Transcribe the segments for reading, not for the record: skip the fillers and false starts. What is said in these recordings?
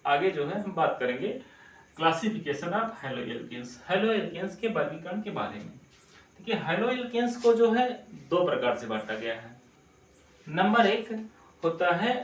आगे जो है हम बात करेंगे classification of haloalkanes, haloalkanes के वर्गीकरण के बारे में। देखिए हैलो एल्केन्स को जो है दो प्रकार से बांटा गया है। नंबर एक होता है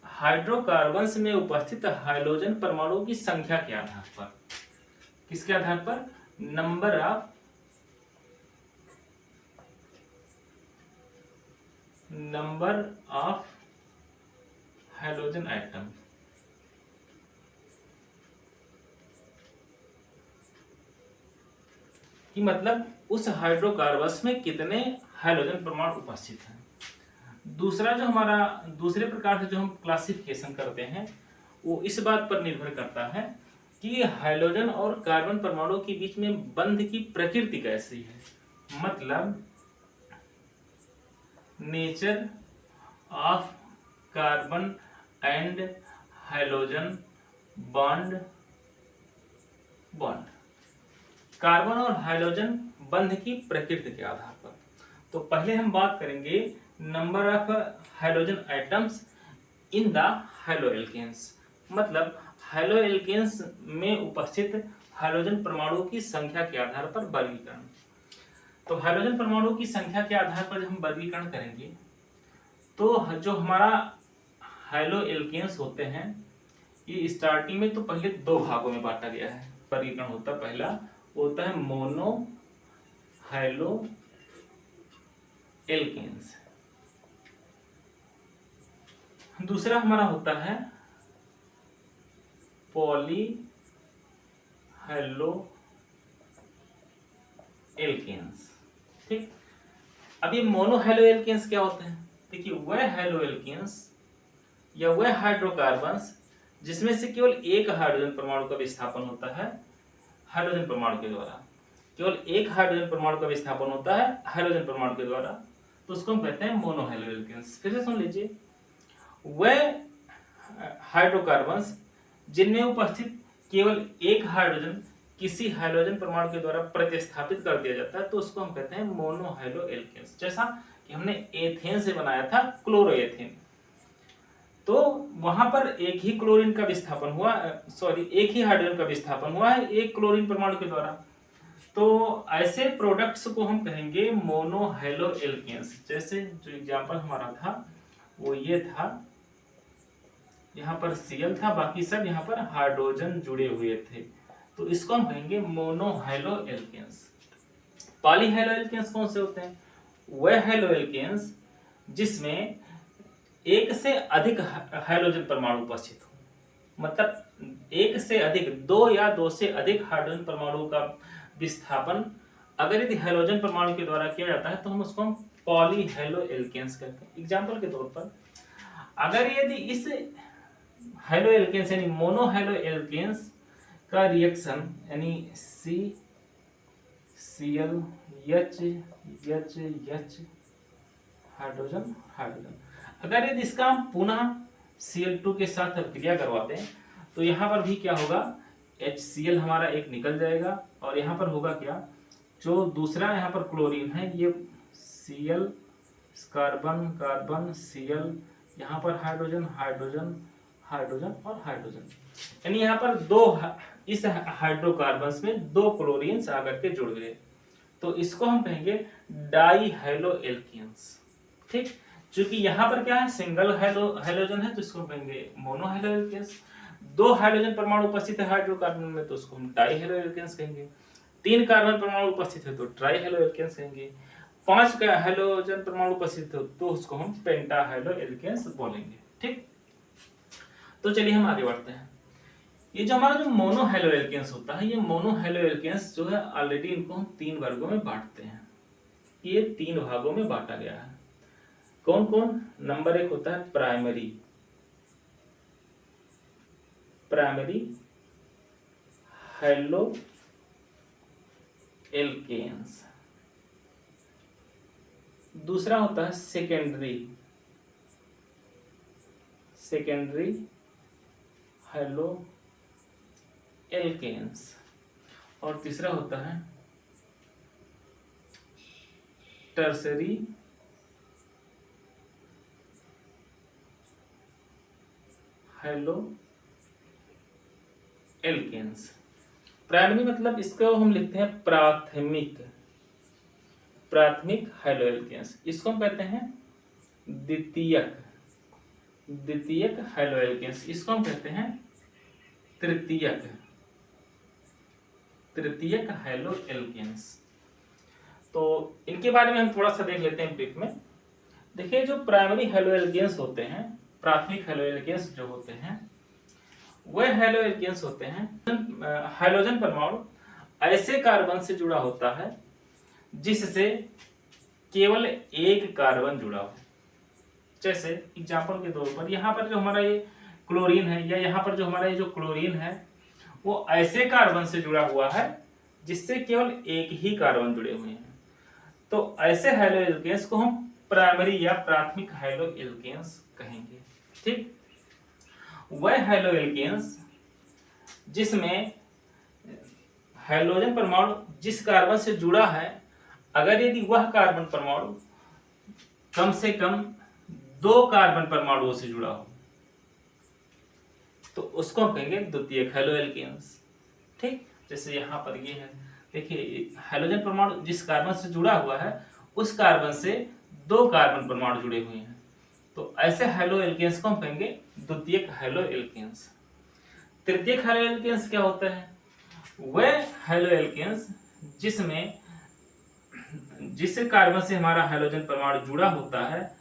हाइड्रोकार्बन्स में उपस्थित हाइड्रोजन परमाणुओं की संख्या के आधार पर। किसके आधार पर? Number of hydrogen atom. कि मतलब उस हाइड्रोकार्बन्स में कितने हाइड्रोजन परमाणु उपस्थित हैं। दूसरा जो हमारा दूसरे प्रकार से जो हम क्लासिफिकेशन करते हैं वो इस बात पर निर्भर करता है कि हाइड्रोजन और कार्बन परमाणु के बीच में बंध की प्रकृति कैसी है। मतलब nature of carbon and hydrogen bond carbon और हाइड्रोजन बंध की प्रकृति के आधार पर। तो पहले हम बात करेंगे number of hydrogen atoms in the haloalkanes. मतलब हैलो एल्केन्स में उपस्थित हाइड्रोजन परमाणुओं की संख्या के आधार पर वर्गीकरण। तो हाइड्रोजन परमाणुओं की संख्या के आधार पर जब हम वर्गीकरण करेंगे तो जो हमारा हैलो एल्केन्स होते हैं ये स्टार्टिंग में तो पहले दो भागों में बांटा गया है। वर्गीकरण होता है पहला होता है मोनो हैलो एल्केन्स, दूसरा हमारा होता है पॉली हैलो एल्केन्स। ठीक, अब ये मोनो हैलो एल्केन्स क्या होते हैं? देखिए वह हैलो एल्केन्स या वह हाइड्रोकार्बन्स जिसमें से केवल एक हाइड्रोजन परमाणु का विस्थापन होता है हाइड्रोजन परमाणु के द्वारा, केवल एक हाइड्रोजन परमाणु का विस्थापन होता है हाइड्रोजन परमाणु के द्वारा, तो उसको हम कहते हैं मोनो हैलो एल्केन्स। फिर से सुन लीजिए, वह हाइड्रोकार्बन्स जिनमें उपस्थित केवल एक हाइड्रोजन किसी हाइड्रोजन परमाणु के द्वारा प्रतिस्थापित कर दिया जाता है तो उसको हम कहते हैं मोनो हैलो एल्केन्स। जैसा कि हमने एथेन से बनाया था क्लोरोएथेन, तो वहां पर एक ही क्लोरीन का विस्थापन हुआ, एक ही हाइड्रोजन का विस्थापन हुआ है एक क्लोरीन परमाणु के द्वारा। तो ऐसे प्रोडक्ट्स को हम कहेंगे मोनो हैलो एल्केन्स। जैसे जो एग्जांपल हमारा था वो ये था, यहाँ पर Cl था, बाकी सब यहाँ पर हाइड्रोजन जुड़े हुए थे, तो इसको हम कहेंगे mono haloalkanes. Poly haloalkanes कौन से होते हैं? वह हैलो एल्केन्स जिसमें एक से अधिक हाइड्रोजन परमाणु उपस्थित हो। मतलब एक से अधिक, दो या दो से अधिक हाइड्रोजन परमाणु का विस्थापन अगर यदि हाइड्रोजन परमाणु के द्वारा किया जाता है तो हम उसको पॉली हैलो एल्केन्स कहते हैं। एग्जाम्पल के तौर पर अगर यदि इस हैलो एल्केन्स यानी मोनो हैलो एल्केन्स का रिएक्शन यानी CCl H हाइड्रोजन हाइड्रोजन, अगर यदि इसका हम पुनः Cl2 के साथ क्रिया करवाते हैं तो यहाँ पर भी क्या होगा, HCl हमारा एक निकल जाएगा और यहाँ पर होगा क्या, जो दूसरा यहाँ पर क्लोरीन है ये Cl कार्बन कार्बन Cl, यहाँ पर हाइड्रोजन हाइड्रोजन हाइड्रोजन और हाइड्रोजन, यानी यहाँ पर दो इस हाइड्रोकार्बन्स में दो क्लोरीन्स आकर के जुड़ गए, तो इसको हम कहेंगे डाई हैलो एल्केन्स। ठीक, क्योंकि यहाँ पर क्या है सिंगल हाइड्रोजन है तो इसको हम कहेंगे मोनो हैलो एल्केन्स। दो हाइड्रोजन परमाणु उपस्थित है हाइड्रोकार्बन में तो उसको हम डाई हैलो एल्केन्स कहेंगे। तीन कार्बन परमाणु उपस्थित है तो ट्राई हैलो एल्केन्स कहेंगे। पांच का हाइड्रोजन परमाणु उपस्थित हो तो उसको हम पेंटा हैलो एल्केन्स बोलेंगे। ठीक, तो चलिए हम आगे बढ़ते हैं। ये जो हमारा जो मोनो हैलो एल्केन्स होता है, ये मोनो हैलो एल्केन्स जो है ऑलरेडी इनको हम तीन वर्गों में बांटते हैं। ये तीन भागों में बांटा गया है। कौन कौन? नंबर एक होता है प्राइमरी हैलो एल्केन्स। दूसरा होता है सेकेंडरी हैलो एल्केन्स। और तीसरा होता है टर्सरी हैलो एल्केन्स। प्राइमरी मतलब इसको हम लिखते हैं प्राथमिक, प्राथमिक हैलो एल्केन्स। इसको हम कहते हैं द्वितीयक, द्वितीयक हैलो एल्केन्स। इसको हम कहते हैं तृतीयक, तृतीयक हैलो एल्केन्स। तो इनके बारे में हम थोड़ा सा देख लेते हैं ब्रीफ में। देखिए जो प्राइमरी हैलो एल्केन्स होते हैं, प्राथमिक हैलो एल्केन्स जो होते हैं, वह हैलो एल्केन्स होते हैं हाइड्रोजन परमाणु ऐसे कार्बन से जुड़ा होता है जिससे केवल एक कार्बन जुड़ा हो। जैसे एग्जांपल के तौर पर यहाँ पर जो हमारा ये क्लोरीन है, या यहाँ पर जो हमारा ये जो क्लोरीन है, वो ऐसे कार्बन से जुड़ा हुआ है जिससे केवल एक ही कार्बन जुड़े हुए हैं। तो ऐसे हैलो एल्केन्स को हम प्राइमरी या प्राथमिक हैलो एल्केन्स कहेंगे। ठीक, वह हैलो एल्केन्स जिसमें हाइड्रोजन परमाणु जिस कार्बन से जुड़ा है, अगर यदि वह कार्बन परमाणु कम से कम 2 कार्बन परमाणुओं से जुड़ा हो तो उसको हम कहेंगे द्वितीयक हैलो एल्केन्स। ठीक, जैसे यहाँ पर ये है, देखिए हाइड्रोजन परमाणु जिस कार्बन से जुड़ा हुआ है उस कार्बन से 2 कार्बन परमाणु जुड़े हुए हैं, तो ऐसे हैलो एल्केन्स को हम कहेंगे द्वितीयक हैलो एल्केन्स। तृतीयक हैलो एल्केन्स क्या होता है? वह हैलो एल्केन्स जिसमें जिस कार्बन से हमारा हाइड्रोजन परमाणु जुड़ा होता है,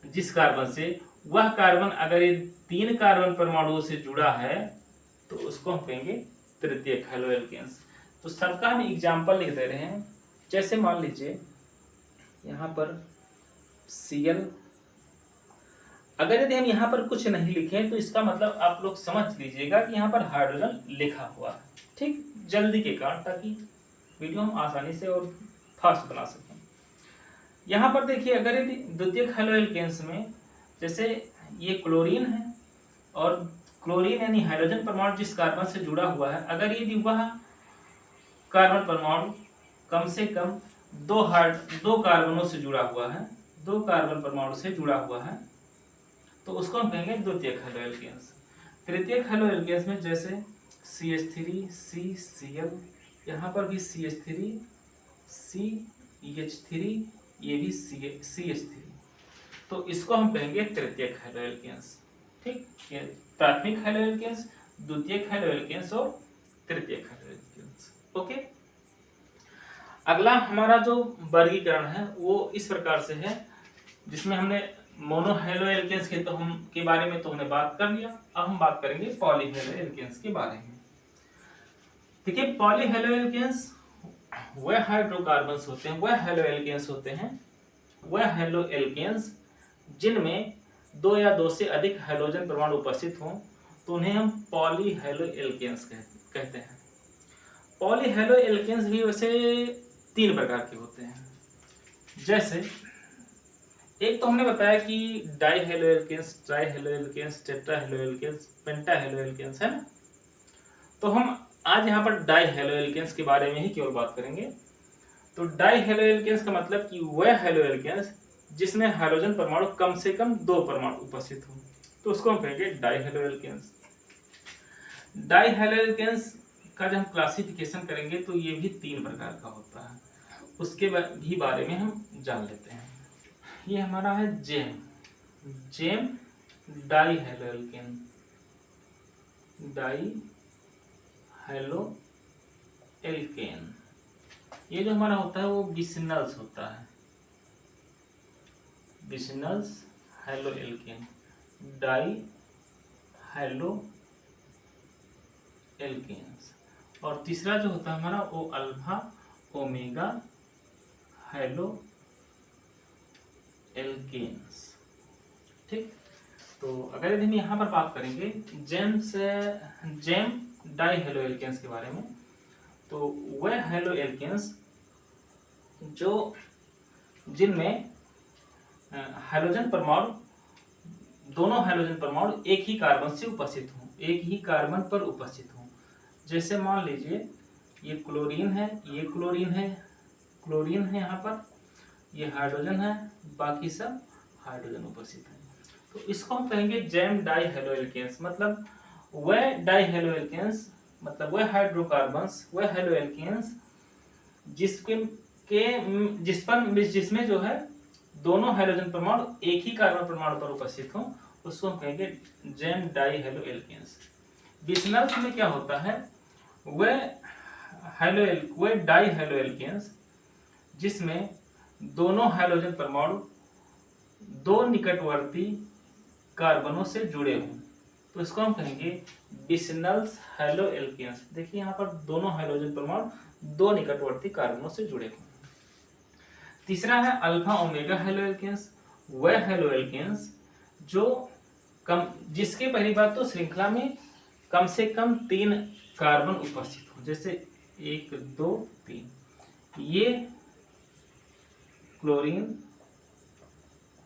जिस कार्बन से, वह कार्बन अगर ये 3 कार्बन परमाणुओं से जुड़ा है तो उसको हम कहेंगे तृतीयक हैलो एल्केन्स। तो सबका हम एग्जाम्पल लिख दे रहे हैं। जैसे मान लीजिए यहाँ पर Cl, अगर यदि हम यहाँ पर कुछ नहीं लिखें तो इसका मतलब आप लोग समझ लीजिएगा कि यहाँ पर हाइड्रोजन लिखा हुआ है। ठीक, जल्दी के कारण, ताकि वीडियो हम आसानी से और फास्ट बना सकें। यहाँ पर देखिए, अगर यदि द्वितीयक हैलो एल्केन्स में जैसे ये क्लोरीन है और क्लोरीन यानी हाइड्रोजन परमाणु जिस कार्बन से जुड़ा हुआ है, अगर यदि वह कार्बन परमाणु कम से कम 2 कार्बनों से जुड़ा हुआ है, 2 कार्बन परमाणु से जुड़ा हुआ है, तो उसको हम कहेंगे द्वितीयक हैलो एल्केन्स। तृतीयक हैलो एल्केन्स में जैसे CH3 CCl, यहाँ पर भी CH3 CH3, ये भी CH3, तो इसको हम कहेंगे तृतीयक हैलो एल्केन्स। ठीक, ये प्राथमिक हैलो एल्केन्स, द्वितीयक हैलो एल्केन्स और तृतीयक हैलो एल्केन्स। ओके, अगला हमारा जो वर्गीकरण है वो इस प्रकार से है, जिसमें हमने मोनो हैलो एल्केन्स के बारे में तो हमने बात कर लिया। अब हम बात करेंगे पॉली हैलो एल्केन्स के बारे में। देखिए, पॉली हैलो एल्केन्स वह हाइड्रोकार्बन्स होते हैं, वह हैलो एल्केन्स होते हैं, वह हैलो एल्केन्स जिनमें 2 या 2 से अधिक हाइड्रोजन परमाणु उपस्थित हों, तो उन्हें हम पॉली हैलो एल्केन्स कहते हैं। पॉली हैलो एल्केन्स भी वैसे 3 प्रकार के होते हैं। जैसे एक तो हमने बताया कि di hello alkanes, tri halo alkanes, tetra halo alkanes, penta halo alkanes, है ना। तो हम आज यहाँ पर डाई हैलो एल्केन्स के बारे में ही केवल बात करेंगे। तो डाई हैलो एल्केन्स का मतलब कि वह हैलो एल्केन्स जिसमें हाइड्रोजन परमाणु कम से कम 2 परमाणु उपस्थित हो, तो उसको हम कहेंगे di hello alkanes. Di hello alkanes का जब हम क्लासिफिकेशन करेंगे तो ये भी 3 प्रकार का होता है, उसके भी बारे में हम जान लेते हैं। ये हमारा है gem di halo alkane, di halo alkane. ये जो हमारा होता है वो बिसिनल्स होता है, vicinals halo alkane, di hello alkanes. और तीसरा जो होता है हमारा वो अल्फा ओमेगा हैलो एल्केन्स। ठीक, तो अगर यदि हम यहाँ पर बात करेंगे जेम डाई हैलो एल्केन्स के बारे में, तो वह हैलो एल्केन्स जो जिनमें हाइड्रोजन परमाणु, दोनों हाइड्रोजन परमाणु एक ही कार्बन से उपस्थित हों, एक ही कार्बन पर उपस्थित हों। जैसे मान लीजिए ये क्लोरीन है, ये क्लोरीन है यहाँ पर, ये हाइड्रोजन है, बाकी सब हाइड्रोजन उपस्थित है, तो इसको हम कहेंगे जेम डाई हैलो एल्केन्स। मतलब वह डाई हैलो एल्केन्स मतलब वह हाइड्रोकार्बन्स, वह हेलो एल्केन्स जिसमें जो है दोनों हाइड्रोजन परमाणु एक ही कार्बन परमाणु पर उपस्थित हो, उसको हम कहेंगे जेन डाई हेलो एल्केन्स। बिस्मथ में क्या होता है, वह डाई हेलो एल्केन्स जिसमें दोनों हाइड्रोजन परमाणु दो निकटवर्ती कार्बनों से जुड़े हों, तो इसको हम कहेंगे बिस्मथ हेलो एल्केन्स। देखिए यहाँ पर दोनों हाइड्रोजन परमाणु दो निकटवर्ती कार्बनों से जुड़े हों। तीसरा है अल्फा ओमेगा हेलो एल्केन्स, वह हेलो एल्केन्स जिसके पहली बात तो श्रृंखला में कम से कम 3 कार्बन उपस्थित हो, जैसे 1 2 3, ये क्लोरीन,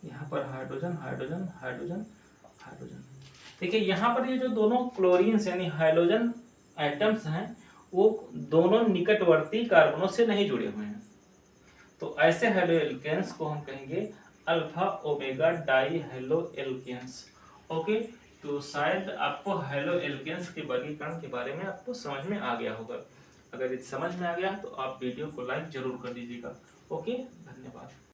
यहाँ पर हाइड्रोजन हाइड्रोजन हाइड्रोजन हाइड्रोजन। देखिए यहाँ पर ये जो दोनों क्लोरीन यानी हाइड्रोजन एटम्स हैं वो दोनों निकटवर्ती कार्बनों से नहीं जुड़े हुए हैं, तो ऐसे हेलो एल्केन्स को हम कहेंगे alpha omega di haloalkanes. Okay, तो शायद आपको हेलो एल्केन्स के वर्गीकरण के बारे में आपको समझ में आ गया होगा। अगर समझ में आ गया तो आप वीडियो को लाइक जरूर कर दीजिएगा। ओके, धन्यवाद।